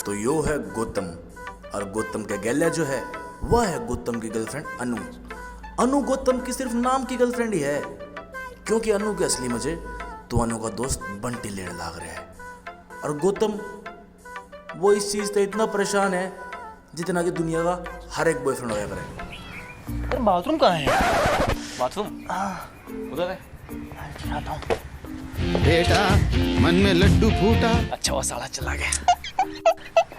तो यो है गौतम, और गौतम के गैल्या जो है वह है गौतम की गर्लफ्रेंड अनु। अनु गौतम की सिर्फ नाम की गर्लफ्रेंड ही है, क्योंकि अनु के असली मजे तो अनु का दोस्त बंटी लेने लाग रहा है, और गौतम वो इस चीज से इतना परेशान है जितना कि दुनिया का हर एक बॉयफ्रेंड होया करे। अरे बाथरूम कहाँ है? बाथरूम उधर है। जाता हूँ। बेटा मन में लड्डू फूटा। अच्छा वो साला चला गया।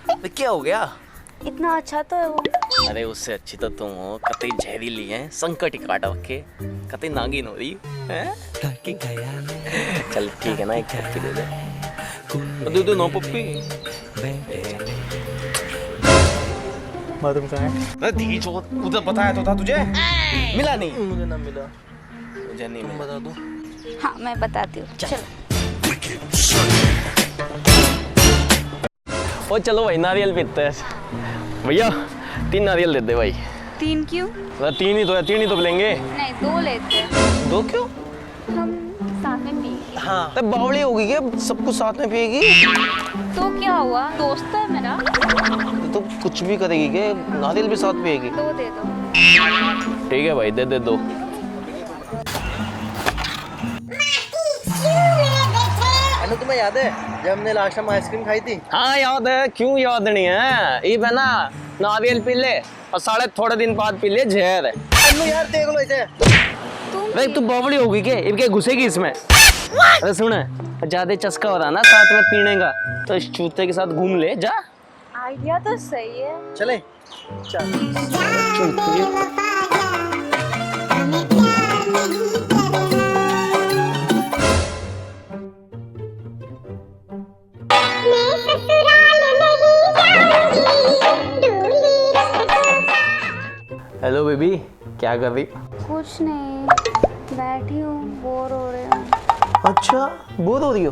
तो क्या हो गया? इतना अच्छा तो है वो। अरे उससे अच्छी तो तुम हो, कतई जहरीली है, संकट ही काटा के, कतई नागिन हो रही है। चल ठीक है ना, एक पप्पी दे दे। They know Pappi. बाथरूम कहाँ है? अरे धी चो, उधर बताया तो था तुझे। मिला नहीं? मुझे ना मिला। मुझे नहीं मिला। बता दो। हाँ मैं बताती हूँ, चलो। ओ चलो भाई नारियल पीते हैं। भैया 3 नारियल दे दे भाई। 3 क्यों? 3 ही तो है, 3 ही तो लेंगे। नहीं 2 लेते हैं। 2 क्यों? हम साथ में पिएंगे। हाँ तब बावली होगी क्या, सब कुछ साथ में पिएगी? तो क्या हुआ, दोस्त है मेरा। तो कुछ भी करेगी क्या, नारियल भी साथ पिएगी? 2 दे दो। ठीक है भाई, दे दे 2। अनु तुम्हें याद है जब हमने लास्ट टाइम आइसक्रीम खाई थी? हाँ याद है, क्यों याद नहीं है? ये बना नारियल पी ले और साढ़े थोड़े दिन बाद पी ले जहर। अनु यार देख लो इसे। भाई तू बावली होगी क्या, इनके घुसेगी इसमें? अरे सुन, ज्यादा चस्का हो रहा ना साथ में पीने का, तो इस चूते के साथ घूम ले जा। आइडिया तो सही है। चले चल। हेलो बेबी, क्या कर रही? कुछ नहीं, बैठी हूँ, बोर हो रही हूँ। अच्छा बोर हो रही हो,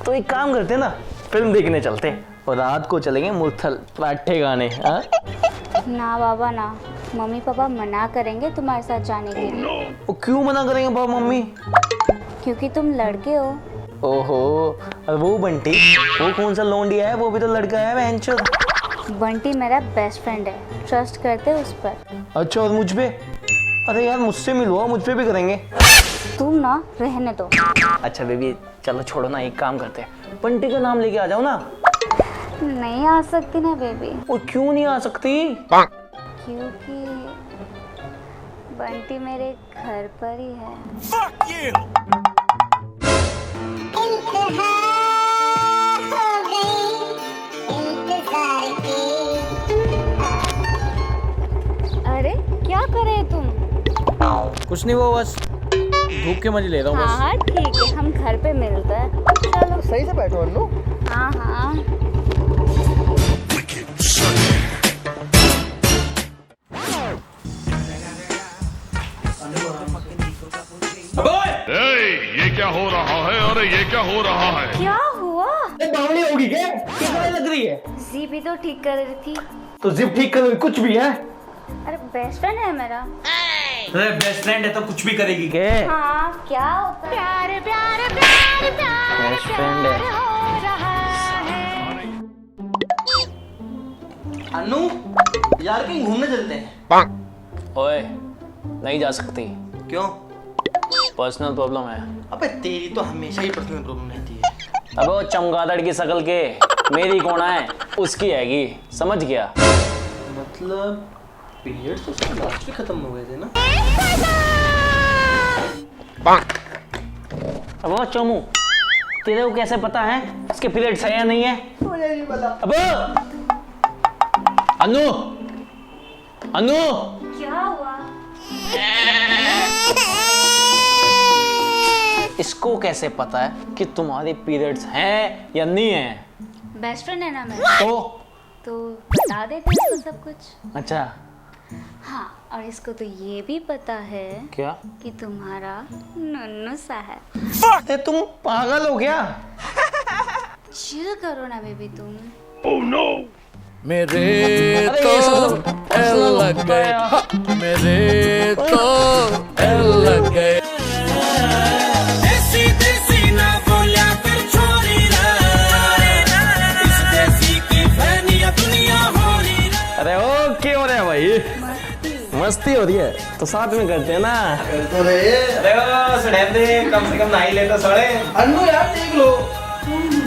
तो एक काम करते हैं ना, फिल्म देखने चलते हैं और रात को चलेंगे मुरथल पराठे गाने। हाँ ना बाबा ना, मम्मी पापा मना करेंगे तुम्हारे साथ जाने के लिए। वो क्यों मना करेंगे पापा मम्मी? क्योंकि तुम लड़के हो। ओहो, और वो बंटी, वो कौन सा लौंडिया है, वो भी तो लड़का है बहनचोद। बंटी मेरा बेस्ट फ्रेंड है, ट्रस्ट करते उस पर। अच्छा और मुझ पे? अरे यार मुझसे मिलो, मुझ पे भी करेंगे। तुम ना रहने दो। अच्छा बेबी चलो छोड़ो ना, एक काम करते हैं, बंटी का नाम लेके आ जाओ ना। नहीं आ सकती ना बेबी। और क्यों नहीं आ सकती? क्योंकि बंटी मेरे घर पर ही है। अरे क्या कर रहे तुम? कुछ नहीं, वो बस धूप के मजे ले रहा हूँ बस। हाँ ठीक है, हम घर पे मिलते हैं। चलो सही से बैठो अनु। हाँ हाँ। ये क्या हो रहा है? अरे ये क्या हो रहा है? क्या हुआ? बावली होगी क्या? क्या लग रही है? जी भी तो ठीक कर रही थी। तो जिप ठीक करोगी, कुछ भी है? अरे बेस्ट फ्रेंड है मेरा। अरे बेस्ट फ्रेंड है तो कुछ भी करेगी क्या? हाँ क्या होता है? प्यार प्यार प्यार प्यार बेस्ट फ्रेंड है। हो रहा है। अनु यार कहीं घूमने चलते हैं। ओए नहीं जा सकती, क्यों? पर्सनल प्रॉब्लम है। अबे तेरी तो हमेशा ही पर्सनल प्रॉब्लम रहती है। अबे वो चमगादड़ की शकल के मेरी कौन है, उसकी हैगी, समझ गया? मतलब पीरियड्स तो सब लास्ट में खत्म हो गए थे ना? अब वो चोमू, तेरे को कैसे पता है इसके पीरियड्स है या नहीं है? मुझे नहीं पता। अब अनु, अनु क्या हुआ? इसको कैसे पता है कि तुम्हारे पीरियड्स हैं या नहीं है? बेस्ट फ्रेंड है ना मेरा, तो बता देते इसको सब कुछ। अच्छा हाँ, और इसको तो ये भी पता है क्या कि तुम्हारा नन्नू सा है। अरे तुम पागल हो क्या? चिल करो ना बेबी तुम। मेरे अरे तो ये सब एल लग गए, मेरे तो एल लग गए। ना बोलिया कर छोरी ना, इस देसी की फैनिया मस्ती हो रही है तो साथ में करते हैं ना। तो रे अरे ओ सुनेंदे कम से कम नहा ही ले तो सड़े। अन्नू यार देख लो।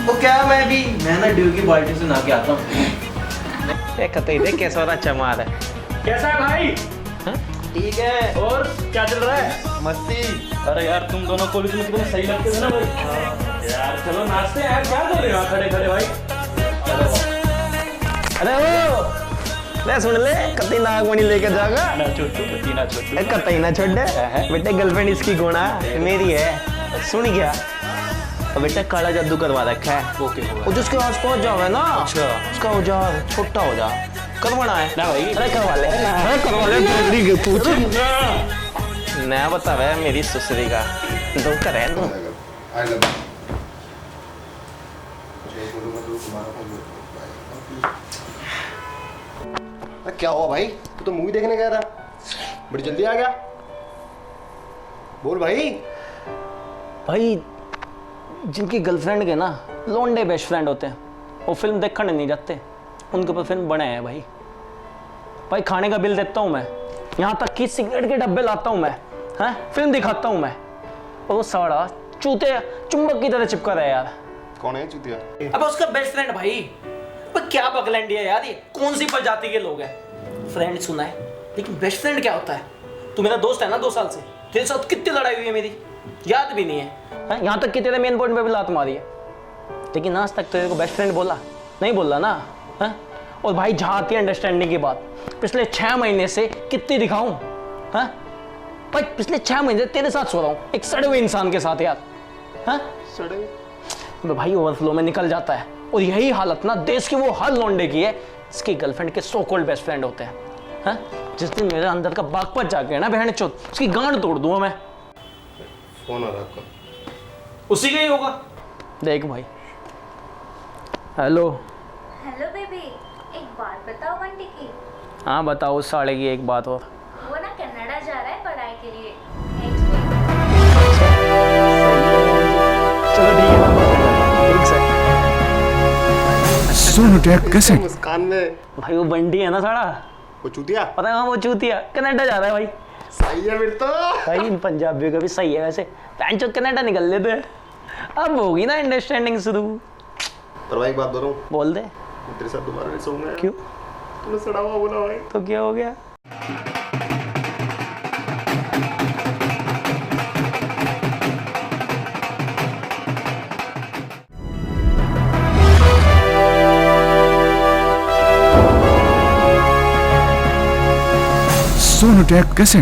वो क्या मैं ना ड्यू की बाल्टी से नहा के आता हूँ। ये कतई देख कैसा हो रहा चमार है। कैसा है भाई? ठीक है। और क्या चल रहा है? मस्ती। अरे यार तुम दोनों कॉलेज में कितने सही लगते थे ना भाई। यार चलो नाचते हैं यार, क्या कर रहे हो खड़े खड़े भाई। अरे ओ ले सुन ले, कतई नागमणि लेकर जाएगा ना छोटू, कतई ना छोड़ दे बेटे। गर्लफ्रेंड इसकी गोना मेरी है, सुन गया। और बेटा काला जादू करवा रखा है। ओके वो जिसके पास पहुंच जाओगे ना, अच्छा उसका हो जा छोटा हो जा करवाना है ना भाई। अरे करवा ले जल्दी के पूछ ना बता भाई। मेरी सुसरी का धोखा है तू। क्या हुआ भाई? तू तो मूवी देखने गया था, बड़ी जल्दी आ गया। बोल भाई। भाई जिनकी गर्लफ्रेंड के ना लौंडे बेस्ट फ्रेंड होते हैं, वो फिल्म देखने नहीं जाते, उनके ऊपर फिल्म बने हैं भाई। भाई खाने का बिल देता हूँ मैं, यहाँ तक कि सिगरेट के डब्बे लाता हूँ मैं, हैं फिल्म दिखाता हूँ मैं, और वो साड़ा चूते चुंबक की तरह चिपका रहा है यार। कौन है चूतिया? अब उसका बेस्ट फ्रेंड भाई। पर क्या बकलैंडी है यार, ये कौन सी प्रजाति के लोग हैं? फ्रेंड सुना है, लेकिन बेस्ट फ्रेंड क्या होता है? तू मेरा दोस्त है ना 2 साल से, तेरे साथ कितनी लड़ाई हुई है मेरी याद भी नहीं है। यहाँ तक कि तेरे मेन पॉइंट पे भी लात मारी है, लेकिन आज तक तेरे को बेस्ट फ्रेंड बोला नहीं, बोला ना है? और भाई जहाँ आती है अंडरस्टैंडिंग की बात, पिछले 6 महीने से कितनी दिखाऊं है भाई? पिछले 6 महीने से तेरे साथ सो रहा हूँ, एक सड़े हुए इंसान के साथ यार। है सड़े भाई, ओवरफ्लो में निकल जाता है। और यही हालत ना देश के वो हर लौंडे की है जिसकी गर्लफ्रेंड के सो कॉल्ड बेस्ट फ्रेंड होते हैं। जिस दिन मेरे अंदर का बागपत जाके ना बहन चोद, उसकी गांड तोड़ दूंगा मैं। फोन आ रहा आपका? उसी का ही होगा। देख भाई। हेलो हेलो बेबी, एक बात बताओ बंटी की। हाँ बताओ उस साले की एक बात और। वो ना कनाडा जा रहा है पढ़ाई के लिए नेक्स्ट वीक। चलो ठीक है, ठीक से। सोनू टैग कैसे? मुस्कान में भाई वो बंटी है ना साड़ा, वो चूतिया? पता है वो चूतिया कनाडा जा रहा है भाई। सही है फिर तो। भाई इन पंजाबियों का भी सही है वैसे, पैंट चो कनाडा निकल लेते। अब होगी ना अंडरस्टैंडिंग शुरू। पर भाई एक बात बोलूं, बोल दे। मैं तेरे साथ दोबारा नहीं सोऊंगा। क्यों? तूने सड़ा हुआ बोला भाई। तो क्या हो गया? सोनू टैग कैसे?